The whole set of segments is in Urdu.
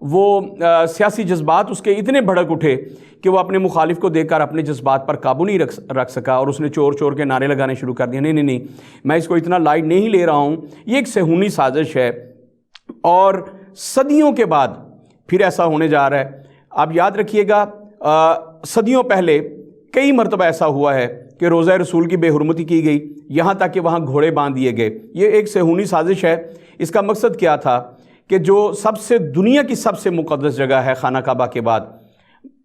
وہ سیاسی جذبات اس کے اتنے بھڑک اٹھے کہ وہ اپنے مخالف کو دیکھ کر اپنے جذبات پر قابو نہیں رکھ سکا اور اس نے چور چور کے نعرے لگانے شروع کر دیا، نہیں، میں اس کو اتنا لائٹ نہیں لے رہا ہوں، یہ ایک صہیونی سازش ہے اور صدیوں کے بعد پھر ایسا ہونے جا رہا ہے۔ آپ یاد رکھیے گا صدیوں پہلے کئی مرتبہ ایسا ہوا ہے کہ روضہ رسول کی بے حرمتی کی گئی، یہاں تک کہ وہاں گھوڑے باندھ دیے گئے۔ یہ ایک صہیونی سازش ہے۔ اس کا مقصد کیا تھا کہ جو دنیا کی سب سے مقدس جگہ ہے خانہ کعبہ کے بعد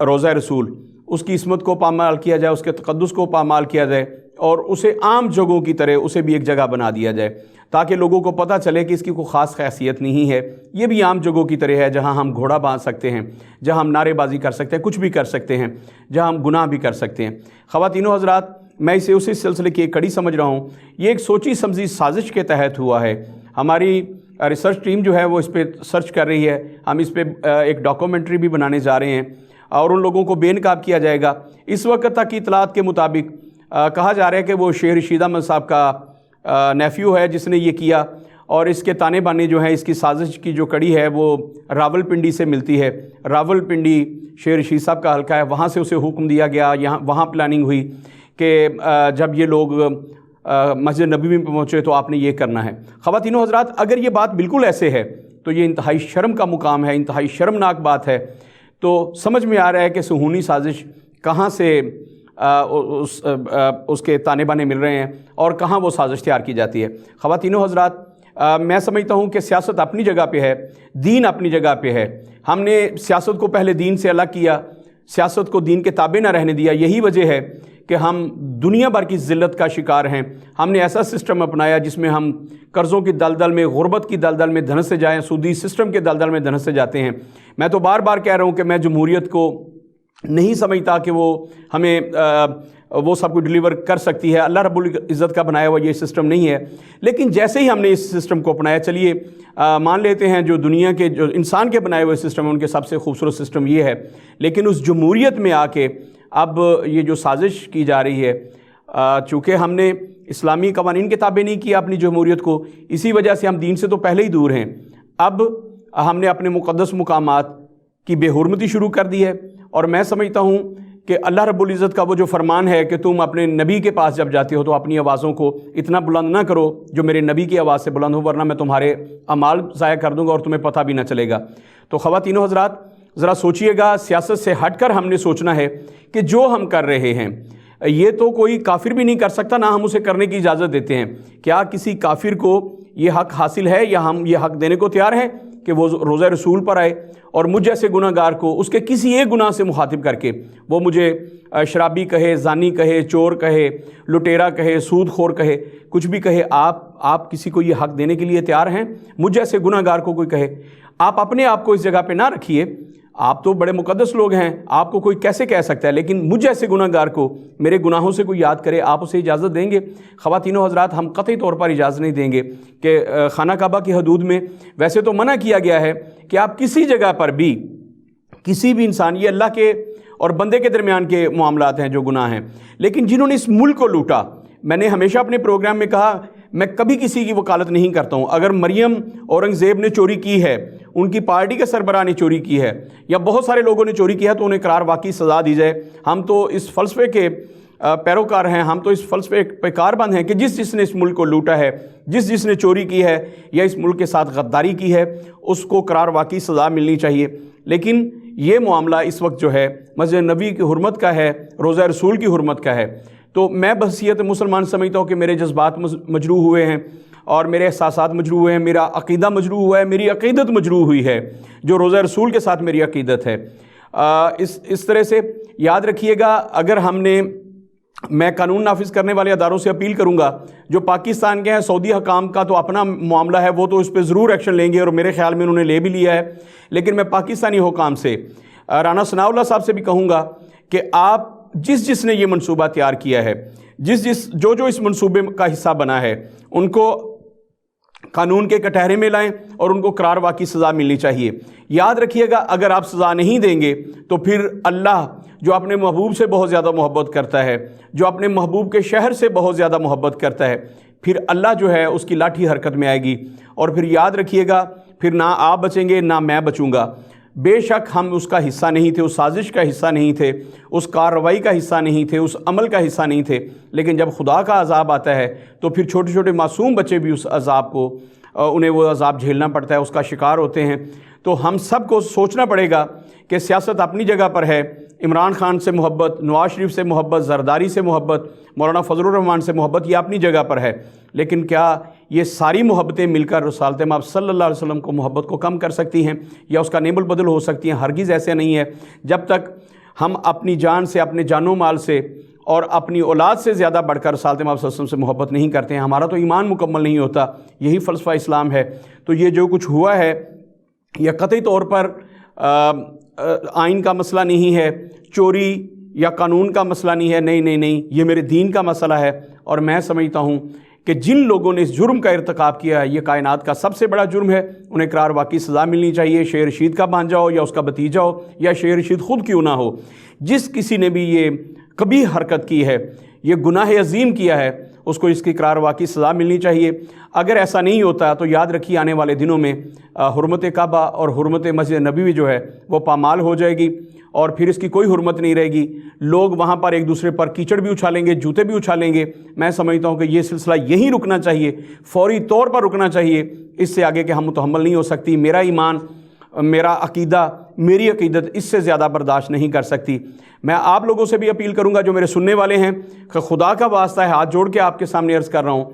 روضہ رسول، اس کی عصمت کو پامال کیا جائے، اس کے تقدس کو پامال کیا جائے اور اسے عام جگہوں کی طرح اسے بھی ایک جگہ بنا دیا جائے تاکہ لوگوں کو پتہ چلے کہ اس کی کوئی خاص خاصیت نہیں ہے، یہ بھی عام جگہوں کی طرح ہے جہاں ہم گھوڑا باندھ سکتے ہیں، جہاں ہم نعرے بازی کر سکتے ہیں، کچھ بھی کر سکتے ہیں، جہاں ہم گناہ بھی کر سکتے ہیں۔ خواتین و حضرات، میں اسے اسی سلسلے کی ایک کڑی سمجھ رہا ہوں۔ یہ ایک سوچی سمجھی سازش کے تحت ہوا ہے۔ ہماری ریسرچ ٹیم جو ہے وہ اس پہ سرچ کر رہی ہے، ہم اس پہ ایک ڈاکومنٹری بھی بنانے جا رہے ہیں اور ان لوگوں کو بے نقاب کیا جائے گا۔ اس وقت تک کی اطلاعات کے مطابق کہا جا رہا ہے کہ وہ شیخ رشید احمد صاحب کا نیفیو ہے جس نے یہ کیا، اور اس کے تانے بانے جو ہیں، اس کی سازش کی جو کڑی ہے وہ راول پنڈی سے ملتی ہے۔ راول پنڈی شیخ رشید صاحب کا حلقہ ہے، وہاں سے اسے حکم دیا گیا، وہاں پلاننگ ہوئی کہ جب یہ لوگ مسجد نبوی میں پہنچے تو آپ نے یہ کرنا ہے۔ خواتین و حضرات، اگر یہ بات بالکل ایسے ہے تو یہ انتہائی شرم کا مقام ہے، انتہائی شرمناک بات ہے۔ تو سمجھ میں آ رہا ہے کہ صہیونی سازش کہاں سے اس کے تانے بانے مل رہے ہیں اور کہاں وہ سازش تیار کی جاتی ہے۔ خواتین و حضرات، میں سمجھتا ہوں کہ سیاست اپنی جگہ پہ ہے، دین اپنی جگہ پہ ہے۔ ہم نے سیاست کو پہلے دین سے الگ کیا، سیاست کو دین کے تابع نہ رہنے دیا۔ یہی وجہ ہے کہ ہم دنیا بھر کی ذلت کا شکار ہیں۔ ہم نے ایسا سسٹم اپنایا جس میں ہم قرضوں کی دلدل میں، غربت کی دلدل میں دھنسے جائیں، سودی سسٹم کے دلدل میں دھنسے جاتے ہیں۔ میں تو بار بار کہہ رہا ہوں کہ میں جمہوریت کو نہیں سمجھتا کہ وہ ہمیں وہ سب کو ڈیلیور کر سکتی ہے۔ اللہ رب العزت کا بنایا ہوا یہ سسٹم نہیں ہے، لیکن جیسے ہی ہم نے اس سسٹم کو اپنایا، چلیے مان لیتے ہیں جو دنیا کے جو انسان کے بنائے ہوئے سسٹم ہیں ان کے سب سے خوبصورت سسٹم یہ ہے، لیکن اس جمہوریت میں آ کے اب یہ جو سازش کی جا رہی ہے، چونکہ ہم نے اسلامی قوانین کے تابع نہیں کیا اپنی جمہوریت کو، اسی وجہ سے ہم دین سے تو پہلے ہی دور ہیں۔ اب ہم نے اپنے مقدس مقامات کی بے حرمتی شروع کر دی ہے، اور میں سمجھتا ہوں کہ اللہ رب العزت کا وہ جو فرمان ہے کہ تم اپنے نبی کے پاس جب جاتے ہو تو اپنی آوازوں کو اتنا بلند نہ کرو جو میرے نبی کی آواز سے بلند ہو، ورنہ میں تمہارے اعمال ضائع کر دوں گا اور تمہیں پتہ بھی نہ چلے گا۔ تو خواتین و حضرات، ذرا سوچئے گا، سیاست سے ہٹ کر ہم نے سوچنا ہے کہ جو ہم کر رہے ہیں یہ تو کوئی کافر بھی نہیں کر سکتا، نہ ہم اسے کرنے کی اجازت دیتے ہیں۔ کیا کسی کافر کو یہ حق حاصل ہے یا ہم یہ حق دینے کو تیار ہیں کہ وہ روضہ رسول پر آئے اور مجھ جیسے گناہ گار کو اس کے کسی ایک گناہ سے مخاطب کر کے وہ مجھے شرابی کہے، زانی کہے، چور کہے، لٹیرا کہے، سود خور کہے، کچھ بھی کہے، آپ کسی کو یہ حق دینے کے لیے تیار ہیں؟ مجھ جیسے گناہ گار کو کوئی کہے، آپ اپنے آپ کو اس جگہ پہ نہ رکھیے، آپ تو بڑے مقدس لوگ ہیں، آپ کو کوئی کیسے کہہ سکتا ہے، لیکن مجھ جیسے گناہ گار کو میرے گناہوں سے کوئی یاد کرے، آپ اسے اجازت دیں گے؟ خواتین و حضرات، ہم قطعی طور پر اجازت نہیں دیں گے کہ خانہ کعبہ کی حدود میں ویسے تو منع کیا گیا ہے کہ آپ کسی جگہ پر بھی کسی بھی انسان، یہ اللہ کے اور بندے کے درمیان کے معاملات ہیں جو گناہ ہیں، لیکن جنہوں نے اس ملک کو لوٹا، میں نے ہمیشہ اپنے پروگرام میں کہا میں کبھی کسی کی وکالت نہیں کرتا ہوں۔ اگر مریم اورنگزیب نے چوری کی ہے، ان کی پارٹی کے سربراہ نے چوری کی ہے، یا بہت سارے لوگوں نے چوری کی ہے، تو انہیں قرار واقعی سزا دی جائے۔ ہم تو اس فلسفے کے پیروکار ہیں، ہم تو اس فلسفے پہ کاربند ہیں کہ جس نے اس ملک کو لوٹا ہے، جس نے چوری کی ہے یا اس ملک کے ساتھ غداری کی ہے، اس کو قرار واقعی سزا ملنی چاہیے۔ لیکن یہ معاملہ اس وقت جو ہے مسجد نبی کی حرمت کا ہے، روضہ رسول کی حرمت کا ہے، تو میں بحیثیت مسلمان سمجھتا ہوں کہ میرے جذبات مجروح ہوئے ہیں اور میرے احساسات مجروح ہوئے ہیں، میرا عقیدہ مجروح ہوا ہے، میری عقیدت مجروح ہوئی ہے جو روضہ رسول کے ساتھ میری عقیدت ہے۔ اس طرح سے یاد رکھیے گا، اگر میں قانون نافذ کرنے والے اداروں سے اپیل کروں گا جو پاکستان کے ہیں، سعودی حکام کا تو اپنا معاملہ ہے، وہ تو اس پہ ضرور ایکشن لیں گے اور میرے خیال میں انہوں نے لے بھی لیا ہے، لیکن میں پاکستانی حکام سے، رانا ثناء اللہ صاحب سے بھی کہوں گا کہ آپ جس نے یہ منصوبہ تیار کیا ہے، جو اس منصوبے کا حصہ بنا ہے، ان کو قانون کے کٹہرے میں لائیں اور ان کو قرار واقعی سزا ملنی چاہیے۔ یاد رکھیے گا، اگر آپ سزا نہیں دیں گے تو پھر اللہ جو اپنے محبوب سے بہت زیادہ محبت کرتا ہے، جو اپنے محبوب کے شہر سے بہت زیادہ محبت کرتا ہے، پھر اللہ جو ہے اس کی لاٹھی حرکت میں آئے گی، اور پھر یاد رکھیے گا، پھر نہ آپ بچیں گے نہ میں بچوں گا۔ بے شک ہم اس کا حصہ نہیں تھے، اس سازش کا حصہ نہیں تھے، اس کارروائی کا حصہ نہیں تھے، اس عمل کا حصہ نہیں تھے، لیکن جب خدا کا عذاب آتا ہے تو پھر چھوٹے چھوٹے معصوم بچے بھی اس عذاب کو انہیں وہ عذاب جھیلنا پڑتا ہے، اس کا شکار ہوتے ہیں۔ تو ہم سب کو سوچنا پڑے گا کہ سیاست اپنی جگہ پر ہے، عمران خان سے محبت، نواز شریف سے محبت، زرداری سے محبت، مولانا فضل الرحمان سے محبت، یہ اپنی جگہ پر ہے، لیکن کیا یہ ساری محبتیں مل کر رسالت مآب صلی اللہ علیہ وسلم کو محبت کو کم کر سکتی ہیں یا اس کا نیم البدل ہو سکتی ہیں؟ ہرگز ایسے نہیں ہے۔ جب تک ہم اپنی جان سے، اپنے جان و مال سے اور اپنی اولاد سے زیادہ بڑھ کر رسالت مآب صلی اللہ علیہ وسلم سے محبت نہیں کرتے ہیں، ہمارا تو ایمان مکمل نہیں ہوتا۔ یہی فلسفہ اسلام ہے۔ تو یہ جو کچھ ہوا ہے یہ قطعی طور پر آئین کا مسئلہ نہیں ہے، چوری یا قانون کا مسئلہ نہیں ہے، نہیں، یہ میرے دین کا مسئلہ ہے۔ اور میں سمجھتا ہوں کہ جن لوگوں نے اس جرم کا ارتکاب کیا ہے یہ کائنات کا سب سے بڑا جرم ہے، انہیں قرار واقعی سزا ملنی چاہیے، شیخ رشید کا بھانجا ہو یا اس کا بھتیجا ہو یا شیخ رشید خود کیوں نہ ہو۔ جس کسی نے بھی یہ قبیح حرکت کی ہے، یہ گناہ عظیم کیا ہے، اس کو اس کی قرار واقعی سزا ملنی چاہیے۔ اگر ایسا نہیں ہوتا تو یاد رکھیے آنے والے دنوں میں حرمت کعبہ اور حرمت مسجد نبوی جو ہے وہ پامال ہو جائے گی اور پھر اس کی کوئی حرمت نہیں رہے گی۔ لوگ وہاں پر ایک دوسرے پر کیچڑ بھی اچھالیں گے، جوتے بھی اچھالیں گے۔ میں سمجھتا ہوں کہ یہ سلسلہ یہیں رکنا چاہیے، فوری طور پر رکنا چاہیے، اس سے آگے کہ ہم متحمل نہیں ہو سکتی۔ میرا ایمان، میرا عقیدہ، میری عقیدت اس سے زیادہ برداشت نہیں کر سکتی۔ میں آپ لوگوں سے بھی اپیل کروں گا جو میرے سننے والے ہیں کہ خدا کا واسطہ ہے، ہاتھ جوڑ کے آپ کے سامنے عرض کر رہا ہوں،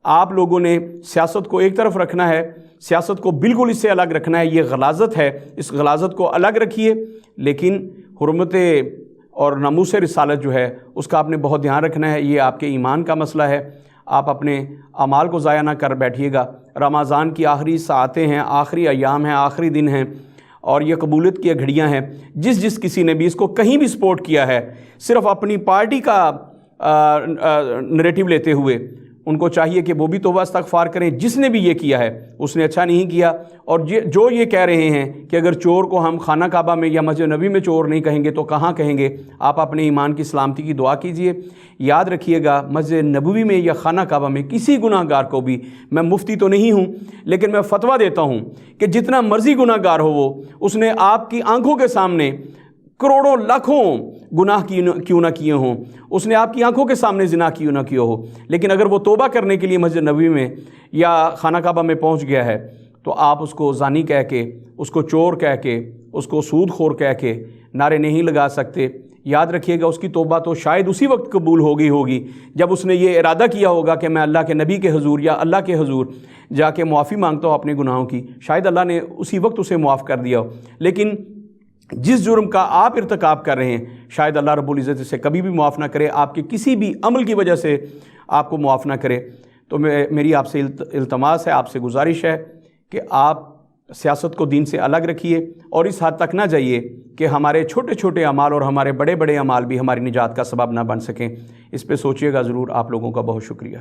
آپ لوگوں نے سیاست کو ایک طرف رکھنا ہے، سیاست کو بالکل اس سے الگ رکھنا ہے۔ یہ غلاظت ہے، اس غلاظت کو الگ رکھیے، لیکن حرمت اور ناموس رسالت جو ہے اس کا آپ نے بہت دھیان رکھنا ہے۔ یہ آپ کے ایمان کا مسئلہ ہے۔ آپ اپنے اعمال کو ضائع نہ کر بیٹھیے گا۔ رمضان کی آخری ساعتیں ہیں، آخری ایام ہیں، آخری دن ہیں اور یہ قبولیت کی گھڑیاں ہیں۔ جس کسی نے بھی اس کو کہیں بھی سپورٹ کیا ہے صرف اپنی پارٹی کا نریٹو لیتے ہوئے، ان کو چاہیے کہ وہ بھی توبہ استغفار کریں۔ جس نے بھی یہ کیا ہے اس نے اچھا نہیں کیا۔ اور جو یہ کہہ رہے ہیں کہ اگر چور کو ہم خانہ کعبہ میں یا مسجد نبی میں چور نہیں کہیں گے تو کہاں کہیں گے، آپ اپنے ایمان کی سلامتی کی دعا کیجئے۔ یاد رکھیے گا مسجد نبوی میں یا خانہ کعبہ میں کسی گناہ گار کو بھی، میں مفتی تو نہیں ہوں لیکن میں فتویٰ دیتا ہوں کہ جتنا مرضی گناہ گار ہو وہ، اس نے آپ کی آنکھوں کے سامنے کروڑوں لاکھوں گناہ کیوں نہ کیے ہوں، اس نے آپ کی آنکھوں کے سامنے زنا کیوں نہ کیا ہو، لیکن اگر وہ توبہ کرنے کے لیے مسجد نبوی میں یا خانہ کعبہ میں پہنچ گیا ہے تو آپ اس کو زانی کہہ کے، اس کو چور کہہ کے، اس کو سود خور کہہ کے نعرے نہیں لگا سکتے۔ یاد رکھیے گا اس کی توبہ تو شاید اسی وقت قبول ہوگی جب اس نے یہ ارادہ کیا ہوگا کہ میں اللہ کے نبی کے حضور یا اللہ کے حضور جا کے معافی مانگتا ہوں اپنے گناہوں کی، شاید اللہ نے اسی وقت اسے معاف کر دیا ہو۔ لیکن جس جرم کا آپ ارتکاب کر رہے ہیں شاید اللہ رب العزت اسے کبھی بھی معاف نہ کرے، آپ کے کسی بھی عمل کی وجہ سے آپ کو معاف نہ کرے۔ تو میری آپ سے التماس ہے، آپ سے گزارش ہے کہ آپ سیاست کو دین سے الگ رکھیے اور اس حد تک نہ جائیے کہ ہمارے چھوٹے چھوٹے اعمال اور ہمارے بڑے بڑے اعمال بھی ہماری نجات کا سبب نہ بن سکیں۔ اس پہ سوچیے گا ضرور۔ آپ لوگوں کا بہت شکریہ۔